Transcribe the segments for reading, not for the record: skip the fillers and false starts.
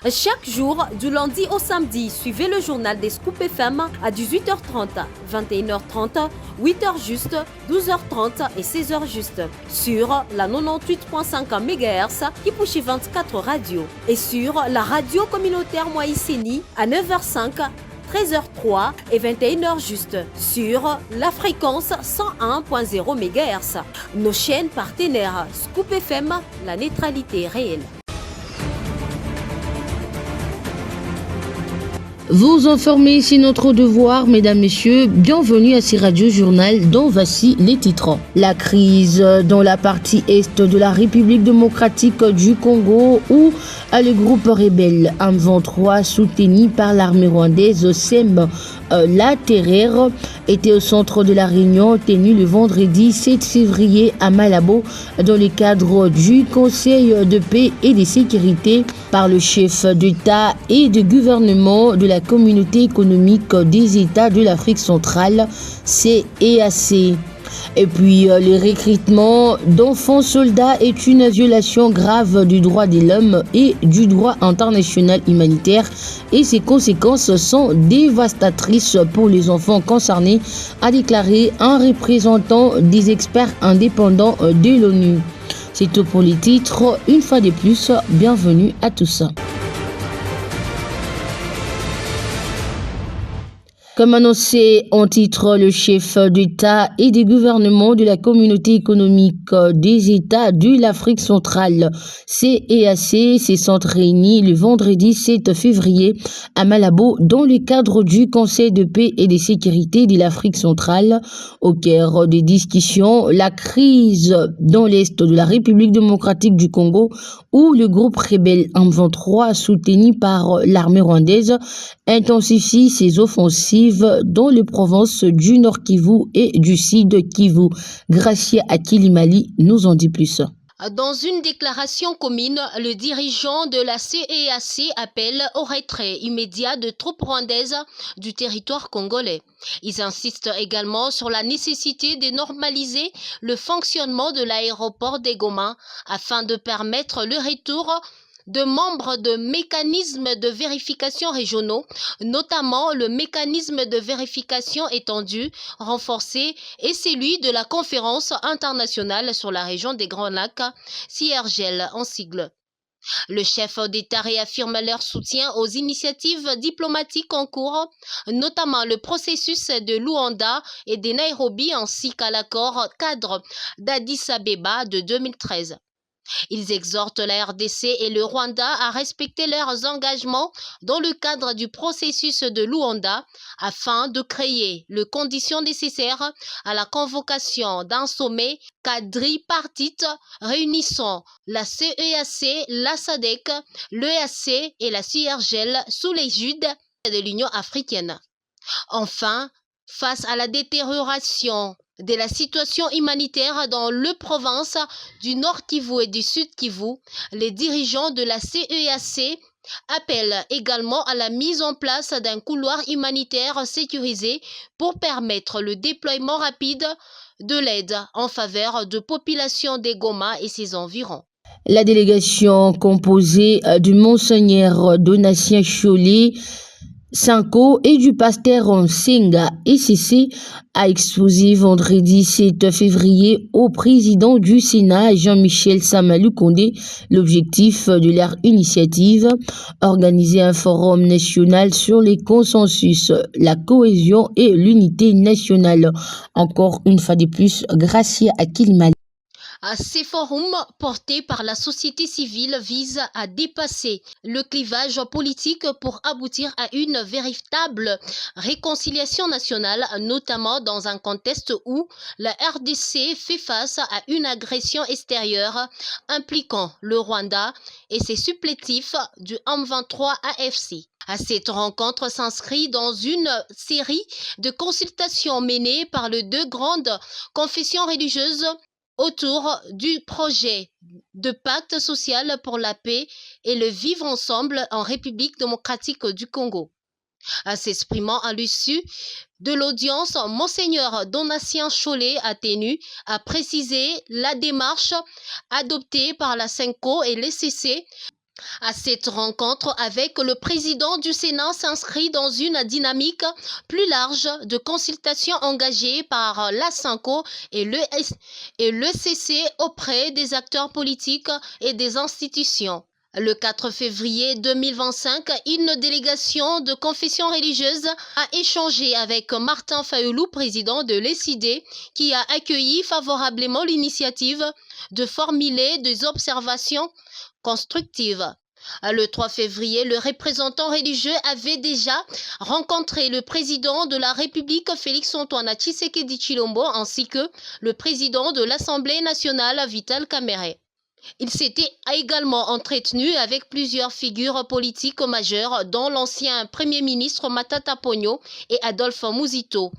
Chaque jour, du lundi au samedi, suivez le journal des Scoop FM à 18h30, 21h30, 8h juste, 12h30 et 16h juste sur la 98.5 MHz qui pousse 24 radios et sur la radio communautaire Moïseni à 9h05, 13h03 et 21h juste sur la fréquence 101.0 MHz. Nos chaînes partenaires Scoop FM, la neutralité réelle. Vous informer, c'est notre devoir, mesdames, messieurs. Bienvenue à ces radios journal dont voici les titres. La crise dans la partie est de la République démocratique du Congo où le groupe rebelle M23 soutenu par l'armée rwandaise sème la terreur était au centre de la réunion tenue le vendredi 7 février à Malabo dans le cadre du Conseil de paix et de sécurité par le chef d'État et de gouvernement de la Communauté économique des États de l'Afrique centrale, CEAC. Et puis, le recrutement d'enfants soldats est une violation grave du droit de l'homme et du droit international humanitaire et ses conséquences sont dévastatrices pour les enfants concernés, a déclaré un représentant des experts indépendants de l'ONU. C'est tout pour les titres. Une fois de plus, bienvenue à tous. Comme annoncé en titre, le chef d'État et des gouvernements de la Communauté économique des États de l'Afrique centrale, CEAC, se sont réunis le vendredi 7 février à Malabo dans le cadre du Conseil de paix et de sécurité de l'Afrique centrale. Au cœur des discussions, la crise dans l'Est de la République démocratique du Congo où le groupe rebelle M23 soutenu par l'armée rwandaise intensifie ses offensives dans les provinces du Nord Kivu et du Sud Kivu. Gracia Akilimali nous en dit plus. Dans une déclaration commune, le dirigeant de la CEAC appelle au retrait immédiat de troupes rwandaises du territoire congolais. Ils insistent également sur la nécessité de normaliser le fonctionnement de l'aéroport de Goma afin de permettre le retour de membres de mécanismes de vérification régionaux, notamment le mécanisme de vérification étendu, renforcé et celui de la conférence internationale sur la région des Grands Lacs, CIRGL en sigle. Le chef d'État réaffirme leur soutien aux initiatives diplomatiques en cours, notamment le processus de Luanda et de Nairobi ainsi qu'à l'accord cadre d'Addis Abeba de 2013. Ils exhortent la RDC et le Rwanda à respecter leurs engagements dans le cadre du processus de Luanda afin de créer les conditions nécessaires à la convocation d'un sommet quadripartite réunissant la CEAC, la SADC, l'EAC et la CIRGL sous l'égide de l'Union africaine. Enfin, face à la détérioration de la situation humanitaire dans les provinces du Nord Kivu et du Sud Kivu, les dirigeants de la CEAC appellent également à la mise en place d'un couloir humanitaire sécurisé pour permettre le déploiement rapide de l'aide en faveur de populations de Goma et ses environs. La délégation composée du monseigneur Donatien Chollet Sanko et du pasteur Nsenga ECC a exposé vendredi 7 février au président du Sénat Jean-Michel Samalou Kondé l'objectif de leur initiative, organiser un forum national sur les consensus, la cohésion et l'unité nationale. Encore une fois de plus, Gracia Akilimali. Ces forums portés par la société civile visent à dépasser le clivage politique pour aboutir à une véritable réconciliation nationale, notamment dans un contexte où la RDC fait face à une agression extérieure impliquant le Rwanda et ses supplétifs du M23 AFC. Cette rencontre s'inscrit dans une série de consultations menées par les deux grandes confessions religieuses autour du projet de pacte social pour la paix et le vivre ensemble en République démocratique du Congo. S'exprimant à l'issue de l'audience, Monseigneur Donatien Chollet a précisé la démarche adoptée par la CENCO et l'ECC À cette rencontre avec le président du Sénat s'inscrit dans une dynamique plus large de consultation engagée par l'ASINCO et l'ECC auprès des acteurs politiques et des institutions. Le 4 février 2025, une délégation de confession religieuse a échangé avec Martin Fayoulou, président de l'ECID, qui a accueilli favorablement l'initiative de formuler des observations constructives. Le 3 février, le représentant religieux avait déjà rencontré le président de la République, Félix-Antoine Tshisekedi Tshilombo, ainsi que le président de l'Assemblée nationale, Vital Kamerhe. Il s'était également entretenu avec plusieurs figures politiques majeures, dont l'ancien Premier ministre Matata Ponyo et Adolphe Muzito,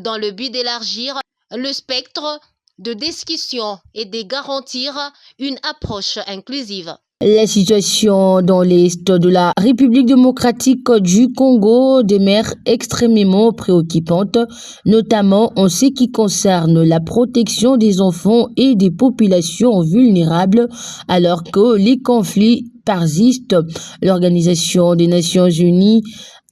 dans le but d'élargir le spectre de discussion et de garantir une approche inclusive. La situation dans l'est de la République démocratique du Congo demeure extrêmement préoccupante, notamment en ce qui concerne la protection des enfants et des populations vulnérables, alors que les conflits persistent. L'Organisation des Nations Unies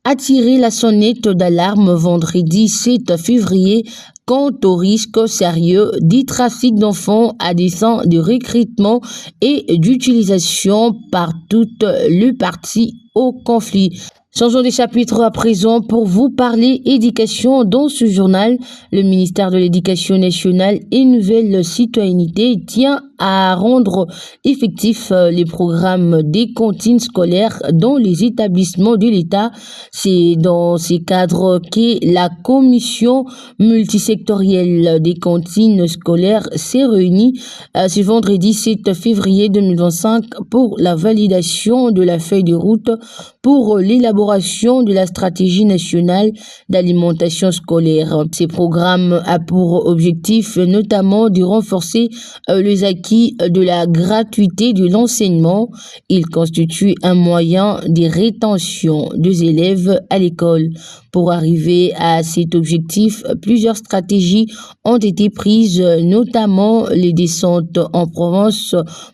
a tiré la sonnette d'alarme vendredi 7 février quant au risque sérieux du trafic d'enfants à des fins de recrutement et d'utilisation par toutes les parties au conflit. Changeons de chapitre à présent pour vous parler éducation. Dans ce journal, le ministère de l'Éducation nationale et Nouvelle Citoyenneté tient à rendre effectifs les programmes des cantines scolaires dans les établissements de l'État. C'est dans ces cadres que la commission multisectorielle des cantines scolaires s'est réunie ce vendredi 7 février 2025 pour la validation de la feuille de route pour l'élaboration de la stratégie nationale d'alimentation scolaire. Ces programmes a pour objectif notamment de renforcer les acquis de la gratuité de l'enseignement. Il constitue un moyen de rétention des élèves à l'école. Pour arriver à cet objectif, plusieurs stratégies ont été prises, notamment les descentes en province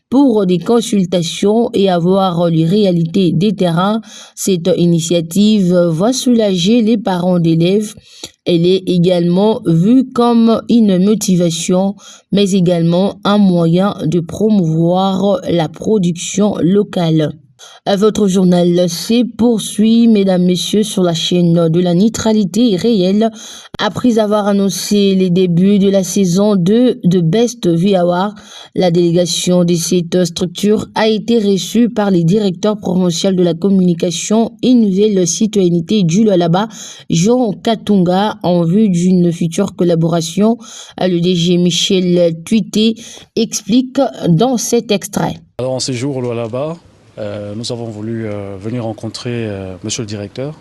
pour des consultations et avoir les réalités des terrains. Cette initiative va soulager les parents d'élèves. Elle est également vue comme une motivation, mais également un moyen de promouvoir la production locale. Votre journal se poursuit, mesdames, messieurs, sur la chaîne de la neutralité réelle. Après avoir annoncé les débuts de la saison 2 de Best Vie Award, la délégation de cette structure a été reçue par les directeurs provinciaux de la communication et Nouvelle Citoyenneté du Lualaba, Jean Katunga, en vue d'une future collaboration. Le DG Michel Tuité explique dans cet extrait. Alors en séjour au Lualaba, nous avons voulu venir rencontrer monsieur le directeur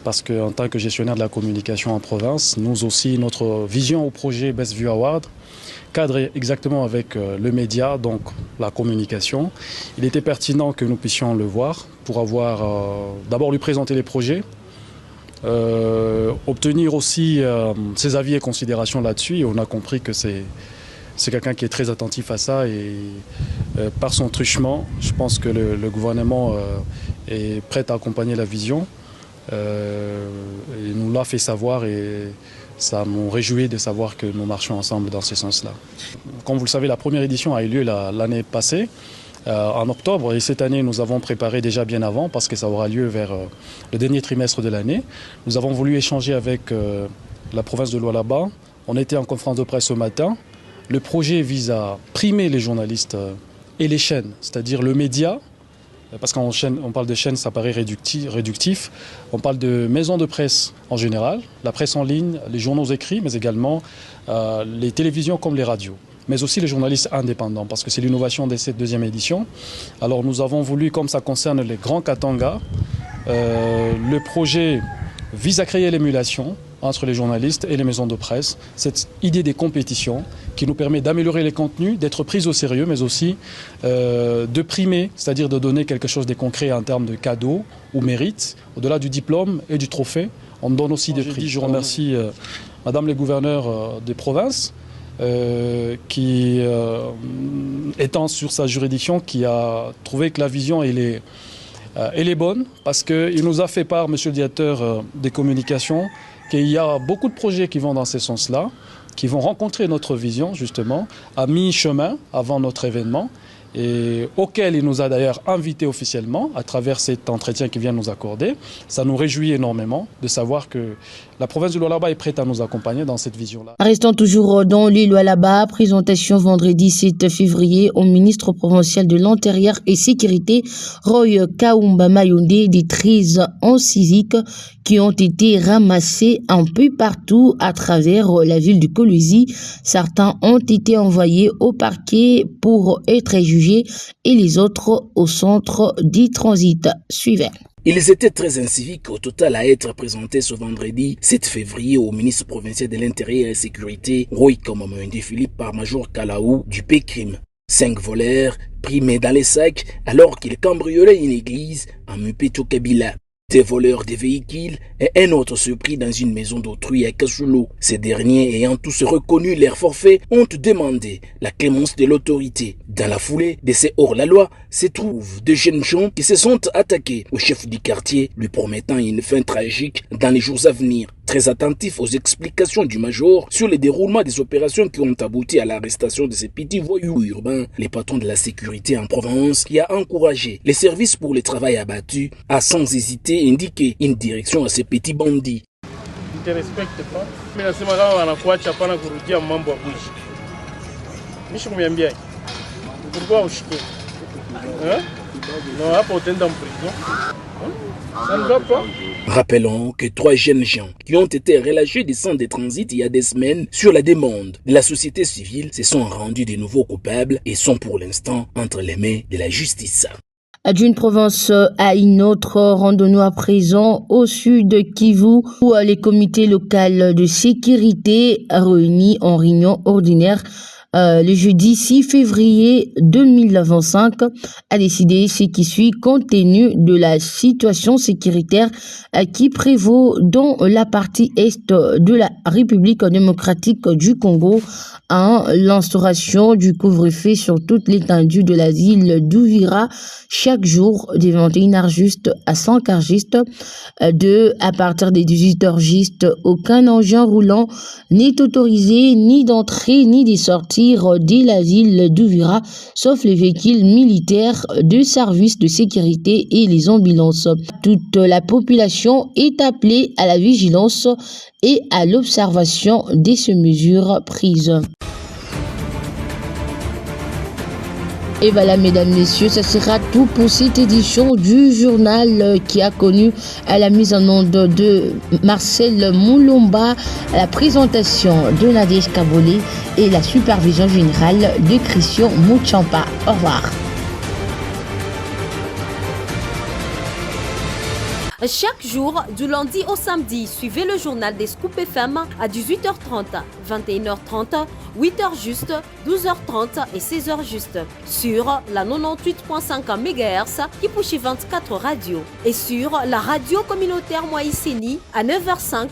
parce qu'en tant que gestionnaire de la communication en province, nous aussi, notre vision au projet Best View Award cadre exactement avec le média, donc la communication. Il était pertinent que nous puissions le voir pour avoir d'abord lui présenter les projets, obtenir aussi ses avis et considérations là-dessus. Et on a compris que c'est quelqu'un qui est très attentif à ça et par son truchement, je pense que le gouvernement est prêt à accompagner la vision. Il nous l'a fait savoir et ça nous réjouit de savoir que nous marchons ensemble dans ce sens-là. Comme vous le savez, la première édition a eu lieu l'année passée, en octobre, et cette année nous avons préparé déjà bien avant parce que ça aura lieu vers le dernier trimestre de l'année. Nous avons voulu échanger avec la province de Lualaba. On était en conférence de presse ce matin. Le projet vise à primer les journalistes et les chaînes, c'est-à-dire le média, parce qu'en chaîne, on parle de chaînes, ça paraît réductif. On parle de maisons de presse en général, la presse en ligne, les journaux écrits, mais également les télévisions comme les radios, mais aussi les journalistes indépendants, parce que c'est l'innovation de cette deuxième édition. Alors nous avons voulu, comme ça concerne les grands Katanga, le projet vise à créer l'émulation entre les journalistes et les maisons de presse, cette idée des compétitions qui nous permet d'améliorer les contenus, d'être pris au sérieux, mais aussi de primer, c'est-à-dire de donner quelque chose de concret en termes de cadeaux ou mérites. Au-delà du diplôme et du trophée, on donne aussi des prix. Je remercie Madame les gouverneurs des provinces qui, étant sur sa juridiction, qui a trouvé que la vision elle est bonne, parce qu'il nous a fait part, monsieur le directeur des communications, qu'il y a beaucoup de projets qui vont dans ce sens-là, qui vont rencontrer notre vision, justement, à mi-chemin avant notre événement, et auquel il nous a d'ailleurs invités officiellement à travers cet entretien qu'il vient nous accorder. Ça nous réjouit énormément de savoir que la province du Lualaba est prête à nous accompagner dans cette vision-là. Restant toujours dans l'île Lualaba, présentation vendredi 7 février au ministre provincial de l'Intérieur et Sécurité, Roy Kaumba Mayonde, des trises en civique qui ont été ramassées un peu partout à travers la ville de Kolwezi. Certains ont été envoyés au parquet pour être jugés et les autres au centre du transit. Suivez. Ils étaient très inciviques au total à être présentés ce vendredi 7 février au ministre provincial de l'Intérieur et de la Sécurité, Roy Kaumba Mayonde Philippe, par Major Kalaou du Pécrim. 5 voleurs primés dans les sacs alors qu'ils cambriolaient une église en Mupeto Kabila. Des voleurs des véhicules et un autre surpris dans une maison d'autrui à Kasulu. Ces derniers, ayant tous reconnu leur forfait, ont demandé la clémence de l'autorité. Dans la foulée de ces hors-la-loi se trouvent de jeunes gens qui se sont attaqués au chef du quartier, lui promettant une fin tragique dans les jours à venir. Très attentif aux explications du major sur le déroulement des opérations qui ont abouti à l'arrestation de ces petits voyous urbains, les patrons de la sécurité en province qui a encouragé les services pour le travail abattu à sans hésiter indiquer une direction à ces petits bandits. Ils ne te respectent pas. Mais là, c'est marrant, on a quoi, tu as pas dit à mambo à bouche. Mais je me bien. Pourquoi au chiquet? Non, pas autant en prison. Ça ne va pas. Rappelons que 3 jeunes gens qui ont été relâchés du centre de transit il y a des semaines sur la demande de la société civile se sont rendus de nouveaux coupables et sont pour l'instant entre les mains de la justice. D'une province à une autre, rendons-nous à présent au sud de Kivu où les comités locaux de sécurité réunis en réunion ordinaire le jeudi 6 février 2025 a décidé ce qui suit compte tenu de la situation sécuritaire qui prévaut dans la partie est de la République démocratique du Congo, l'instauration du couvre-feu sur toute l'étendue de la ville d'Uvira chaque jour de 21h juste à 5h juste, à partir des 18h juste, aucun engin roulant n'est autorisé ni d'entrer ni de sortir de la ville d'Uvira, sauf les véhicules militaires de services de sécurité et les ambulances. Toute la population est appelée à la vigilance et à l'observation de ces mesures prises. Et voilà, mesdames, messieurs, ça sera tout pour cette édition du journal qui a connu à la mise en onde de Marcel Moulomba, la présentation de Nadège Kabolé et la supervision générale de Christian Mouchampa. Au revoir. Chaque jour, du lundi au samedi, suivez le journal des Scoop FM à 18h30, 21h30, 8h juste, 12h30 et 16h juste sur la 98.5 MHz qui pousse 24 radios et sur la radio communautaire Moïseni à 9h05,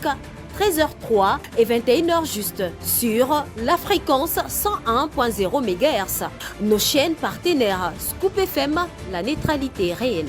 13h03 et 21h juste sur la fréquence 101.0 MHz. Nos chaînes partenaires Scoop FM, la neutralité réelle.